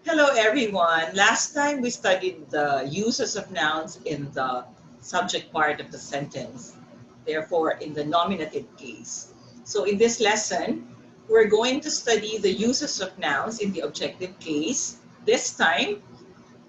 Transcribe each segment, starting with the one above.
Hello, everyone. Last time we studied the uses of nouns in the subject part of the sentence, therefore in the nominative case. So in this lesson, we're going to study the uses of nouns in the objective case. This time,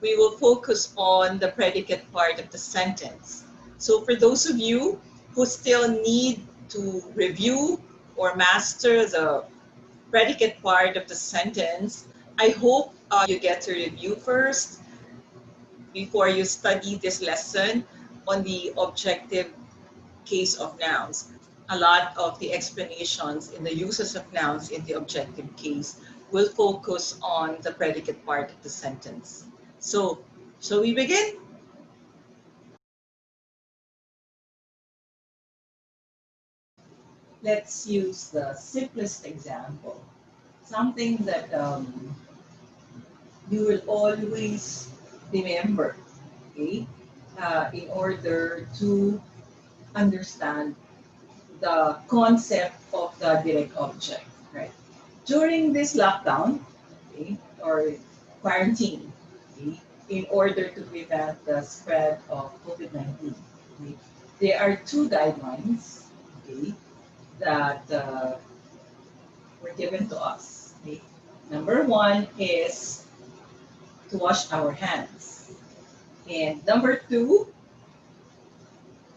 we will focus on the predicate part of the sentence. So for those of you who still need to review or master the predicate part of the sentence, I hope you get to review first before you study this lesson on the objective case of nouns. A lot of the explanations in the uses of nouns in the objective case will focus on the predicate part of the sentence. So, shall we begin? Let's use the simplest example, something that you will always remember, okay, in order to understand the concept of the direct object, right? During this lockdown, okay, or quarantine, okay, in order to prevent the spread of COVID-19, okay, there are two guidelines, okay, that were given to us. Okay? Number one is to wash our hands. And number two,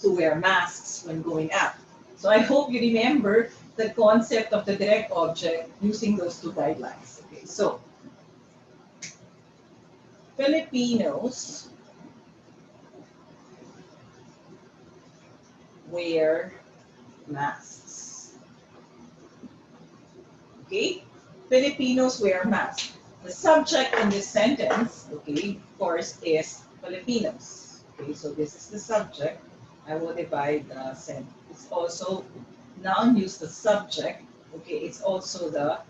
to wear masks when going out. So I hope you remember the concept of the direct object using those two guidelines. Okay, so Filipinos wear masks. Okay, Filipinos wear masks. The subject in this sentence, okay, of course, is Filipinos. Okay, so this is the subject. I will divide the sentence. It's also noun use the subject. Okay, it's also the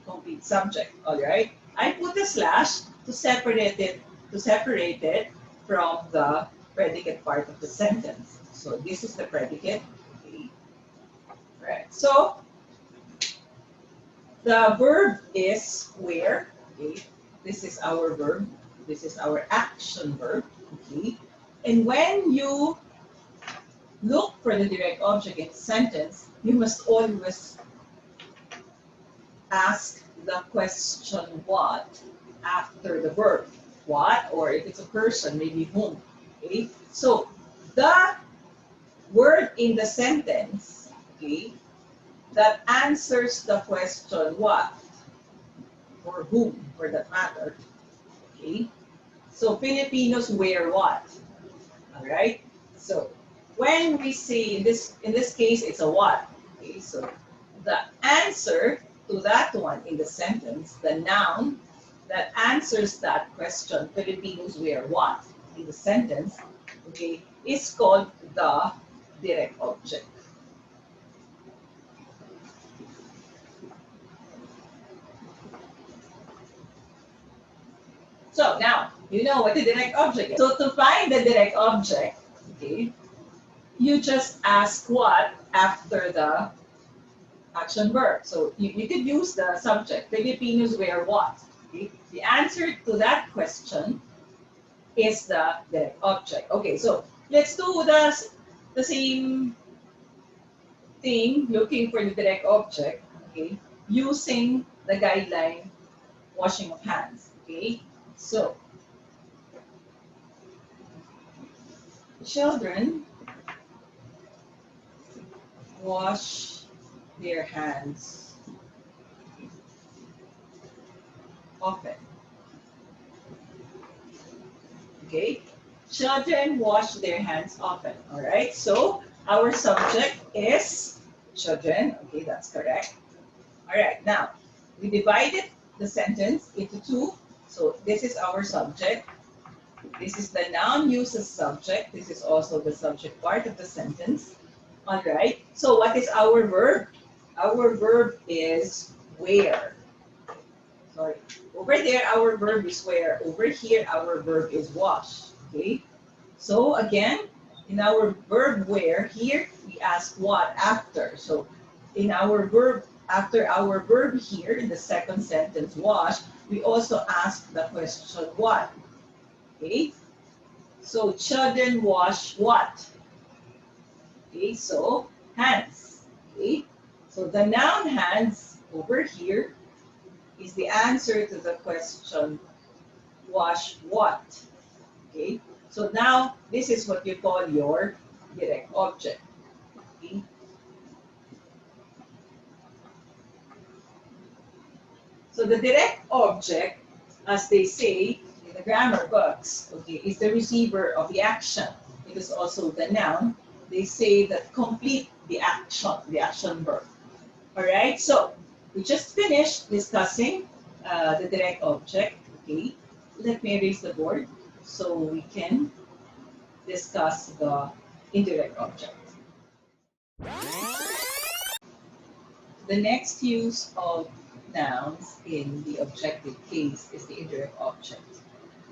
complete subject. All right. I put a slash to separate it from the predicate part of the sentence. So this is the predicate. Okay. Right. So the verb is wear. Okay. This is our verb. This is our action verb. Okay. And when you look for the direct object in the sentence, you must always ask the question what after the verb. What, or if it's a person, maybe whom. Okay. So the word in the sentence, okay, that answers the question what or whom for that matter. Okay. So Filipinos wear what? All right. So when we say in this case it's a what. Okay. So the answer to that one in the sentence, the noun that answers that question, Filipinos wear what in the sentence, okay, is called the direct object. So now, you know what the direct object is. So to find the direct object, okay, you just ask what after the action verb. So you could use the subject, Filipinos wear what? Okay? The answer to that question is the direct object. Okay, so let's do the same thing, looking for the direct object, okay, using the guideline washing of hands. Okay, so children wash their hands often. Okay, children wash their hands often. All right, so our subject is children. Okay, that's correct. All right, now we divided the sentence into two. So this is our subject. This is the noun uses subject. This is also the subject part of the sentence. All right. So what is our verb? Our verb is wear. Sorry. Over there, our verb is wear. Over here, our verb is wash. Okay. So again, in our verb wear, here we ask what after. So in our verb, after our verb here in the second sentence, wash, we also ask the question what. Okay, so children wash what? Okay, so hands. Okay, so the noun hands over here is the answer to the question wash what. Okay, so now this is what you call your direct object. Okay. So the direct object, as they say in the grammar books, okay, is the receiver of the action. It is also the noun. They say that complete the action verb. All right, so we just finished discussing the direct object. Okay, let me erase the board so we can discuss the indirect object. The next use of nouns in the objective case is the indirect object.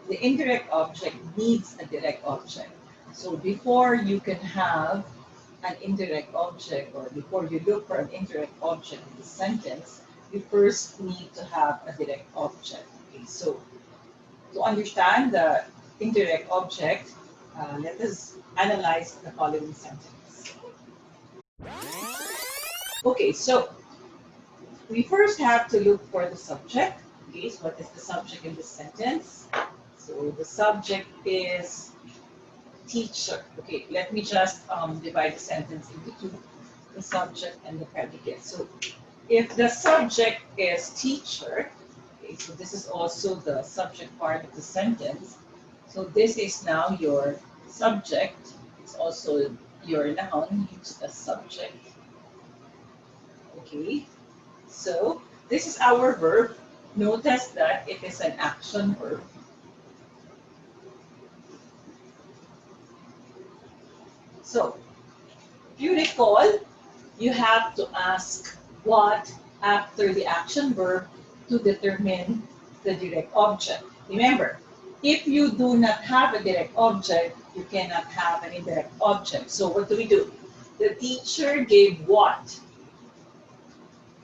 The indirect object needs a direct object. So before you can have an indirect object, or before you look for an indirect object in the sentence, you first need to have a direct object. Okay, so to understand the indirect object, let us analyze the following sentence. Okay, so we first have to look for the subject. Okay, so what is the subject in this sentence? So the subject is teacher. Okay, let me just divide the sentence into two, the subject and the predicate. So if the subject is teacher, okay, so this is also the subject part of the sentence. So this is now your subject. It's also your noun used as subject. Okay, so this is our verb. Notice that it is an action verb. So, if you recall, you have to ask what after the action verb to determine the direct object. Remember, if you do not have a direct object, you cannot have an indirect object. So what do? The teacher gave what?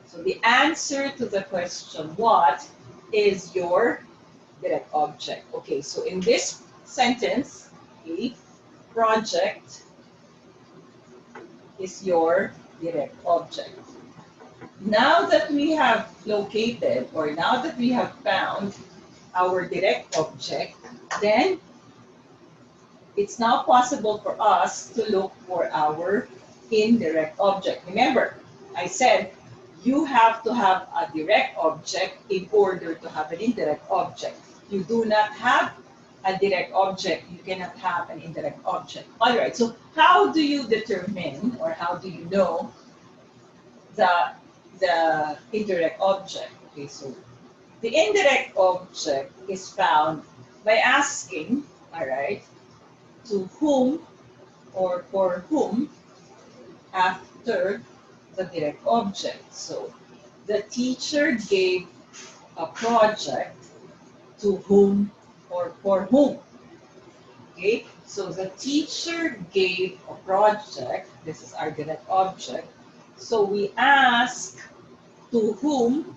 So the answer to the question what is your direct object. Okay, so in this sentence, okay, project is your direct object. Now that we have located, or now that we have found our direct object, then it's now possible for us to look for our indirect object. Remember, I said you have to have a direct object in order to have an indirect object. You do not have a direct object, you cannot have an indirect object. All right, so how do you determine, or how do you know the indirect object? Okay, so the indirect object is found by asking, all right, to whom or for whom after the direct object. So the teacher gave a project to whom or for whom. Okay, so the teacher gave a project. This is our direct object. So we ask to whom.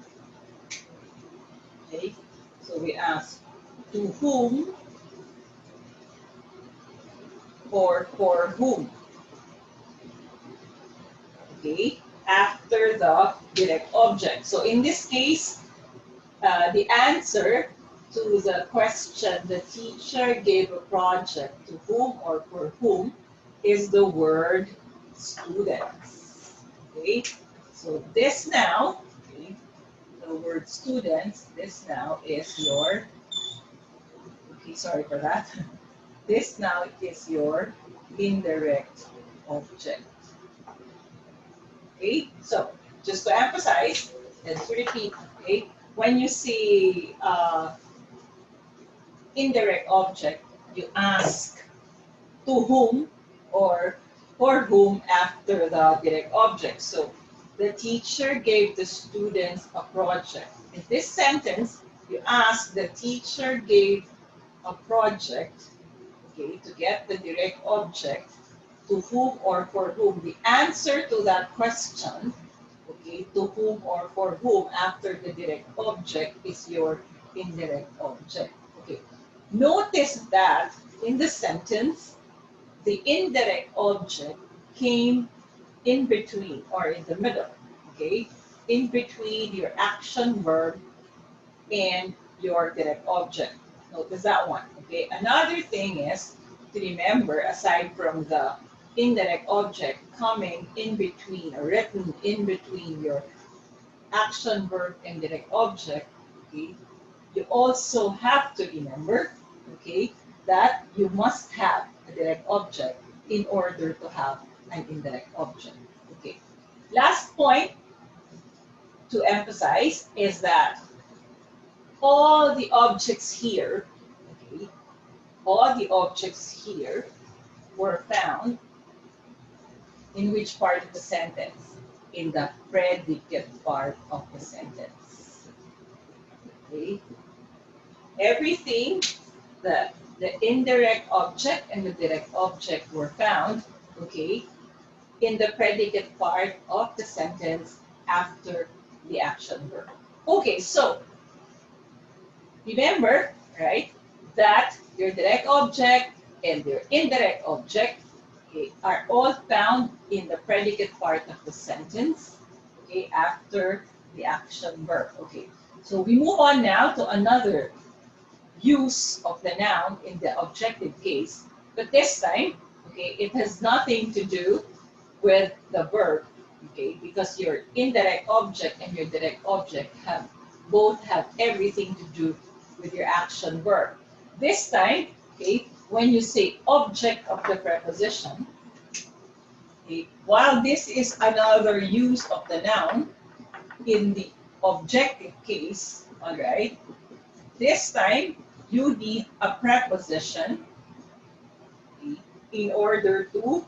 Okay, so we ask to whom or for whom. Okay, after the direct object. So in this case, the answer to the question, the teacher gave a project to whom or for whom, is the word students. Okay, so this now, okay, the word students, this now is your, okay, sorry for that. This now is your indirect object. Okay, so just to emphasize, let's repeat, okay, when you see indirect object, you ask to whom or for whom after the direct object. So the teacher gave the students a project. In this sentence, you ask the teacher gave a project, okay, to get the direct object, to whom or for whom. The answer to that question, okay, to whom or for whom after the direct object, is your indirect object. Okay. Notice that in the sentence, the indirect object came in between or in the middle, okay? In between your action verb and your direct object. Notice that one, okay? Another thing is to remember, aside from the indirect object coming in between or written in between your action verb and direct object, okay? You also have to remember, okay, that you must have a direct object in order to have an indirect object. Okay. Last point to emphasize is that all the objects here, okay, all the objects here were found in which part of the sentence? In the predicate part of the sentence. Okay. Everything, the indirect object and the direct object were found, okay, in the predicate part of the sentence after the action verb. Okay, so remember, right, that your direct object and your indirect object, okay, are all found in the predicate part of the sentence, okay, after the action verb. Okay, so we move on now to another use of the noun in the objective case, but this time, okay, it has nothing to do with the verb, okay, because your indirect object and your direct object both have everything to do with your action verb. This time, okay, when you say object of the preposition, okay, while this is another use of the noun in the objective case, all right, this time you need a preposition, okay, in order to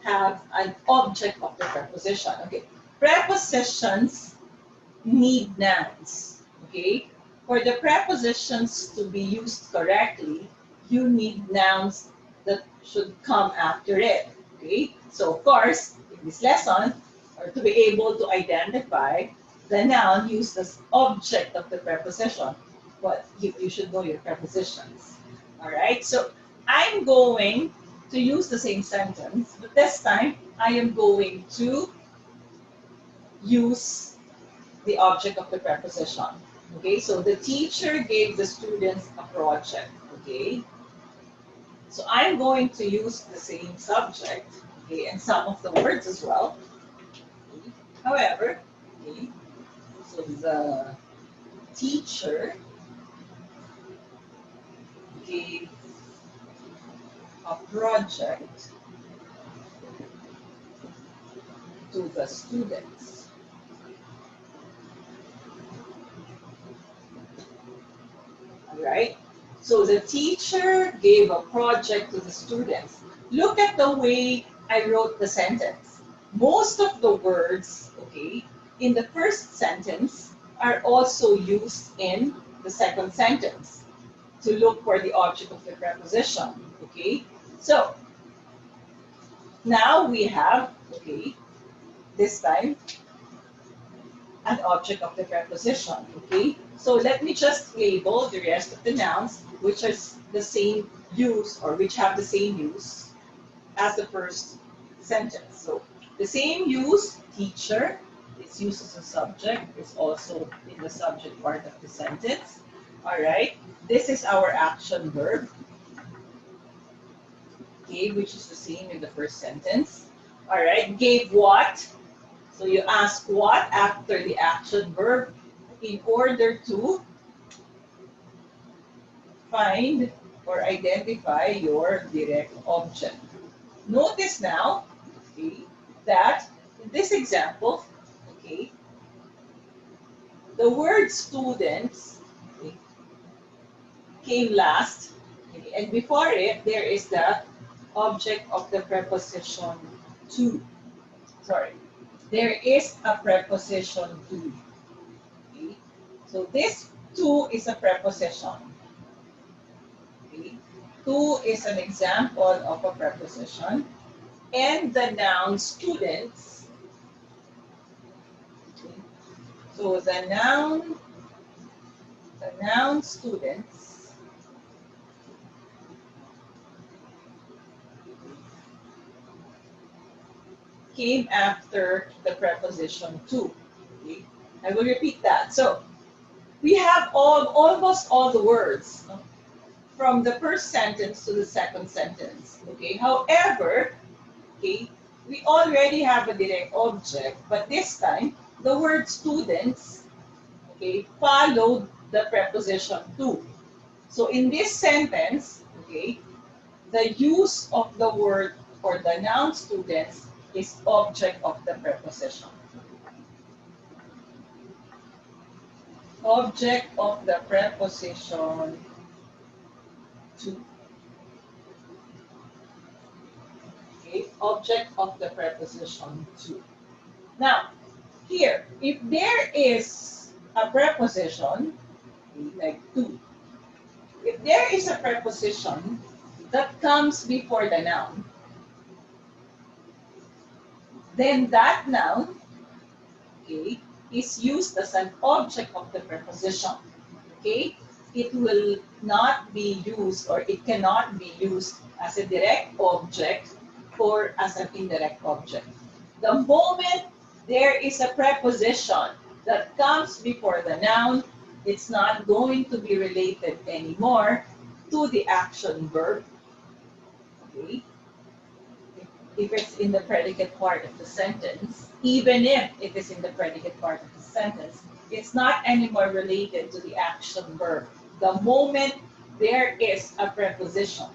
have an object of the preposition. Okay, prepositions need nouns. Okay, for the prepositions to be used correctly, you need nouns that should come after it. Okay, so of course, in this lesson, or to be able to identify the noun used as object of the preposition, but you should know your prepositions. All right, so I'm going to use the same sentence, but this time I am going to use the object of the preposition. Okay, so the teacher gave the students a project. Okay, so I'm going to use the same subject, okay, and some of the words as well. Okay. However, okay, so the teacher gave a project to the students. All right? So the teacher gave a project to the students. Look at the way I wrote the sentence. Most of the words, okay, in the first sentence are also used in the second sentence to look for the object of the preposition, okay? So, now we have, okay, this time, an object of the preposition, okay? So let me just label the rest of the nouns which is the same use or which have the same use as the first sentence. So the same use, teacher, its use as a subject is also in the subject part of the sentence. All right, this is our action verb, okay, which is the same in the first sentence. All right, gave what? So you ask what after the action verb in order to find or identify your direct object. Notice now, okay, that in this example, okay, the word students, okay, came last, okay, and before it there is the object of the preposition to. Sorry, there is a preposition to. Okay, so this to is a preposition. Okay, to is an example of a preposition, and the noun students. Okay, so the noun noun students came after the preposition to. Okay? I will repeat that. So we have almost all the words, no, from the first sentence to the second sentence. Okay. However, okay, we already have a direct object, but this time the word students, okay, followed the preposition to. So in this sentence, okay, the use of the word or the noun students is object of the preposition. Object of the preposition to. Okay, object of the preposition to. Now, here, if there is a preposition, like to, if there is a preposition that comes before the noun, then that noun, okay, is used as an object of the preposition. Okay, it will not be used, or it cannot be used as a direct object or as an indirect object. The moment there is a preposition that comes before the noun, it's not going to be related anymore to the action verb. Okay? If it's in the predicate part of the sentence, even if it is in the predicate part of the sentence, it's not anymore related to the action verb. The moment there is a preposition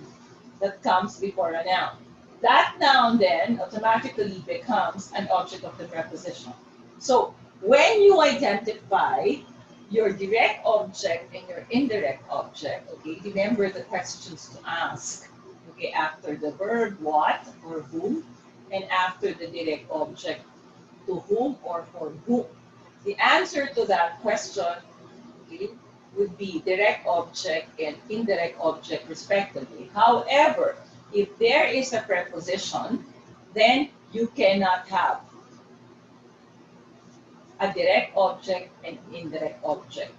that comes before a noun, that noun then automatically becomes an object of the preposition. So when you identify your direct object and your indirect object, okay, remember the questions to ask. Okay, after the verb what or whom, and after the direct object to whom or for whom. The answer to that question, okay, would be direct object and indirect object respectively. However, if there is a preposition, then you cannot have a direct object and indirect object.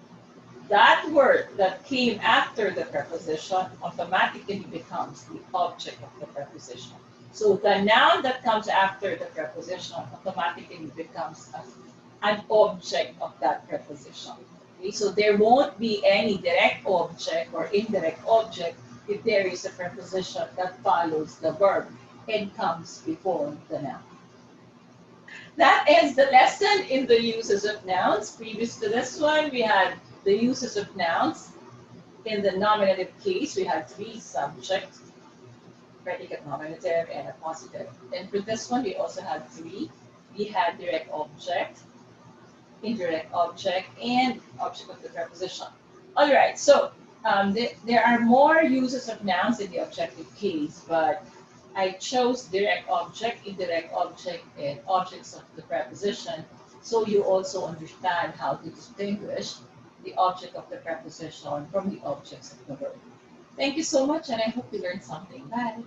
That word that came after the preposition automatically becomes the object of the preposition. So the noun that comes after the preposition automatically becomes an object of that preposition. Okay? So there won't be any direct object or indirect object if there is a preposition that follows the verb and comes before the noun. That ends the lesson in the uses of nouns. Previous to this one, we had the uses of nouns. In the nominative case, we had three: subject, predicate nominative, and appositive. And for this one, we also had three. We had direct object, indirect object, and object of the preposition. All right, so there are more uses of nouns in the objective case, but I chose direct object, indirect object, and objects of the preposition, so you also understand how to distinguish the object of the preposition from the objects of the verb. Thank you so much, and I hope you learned something. Bye.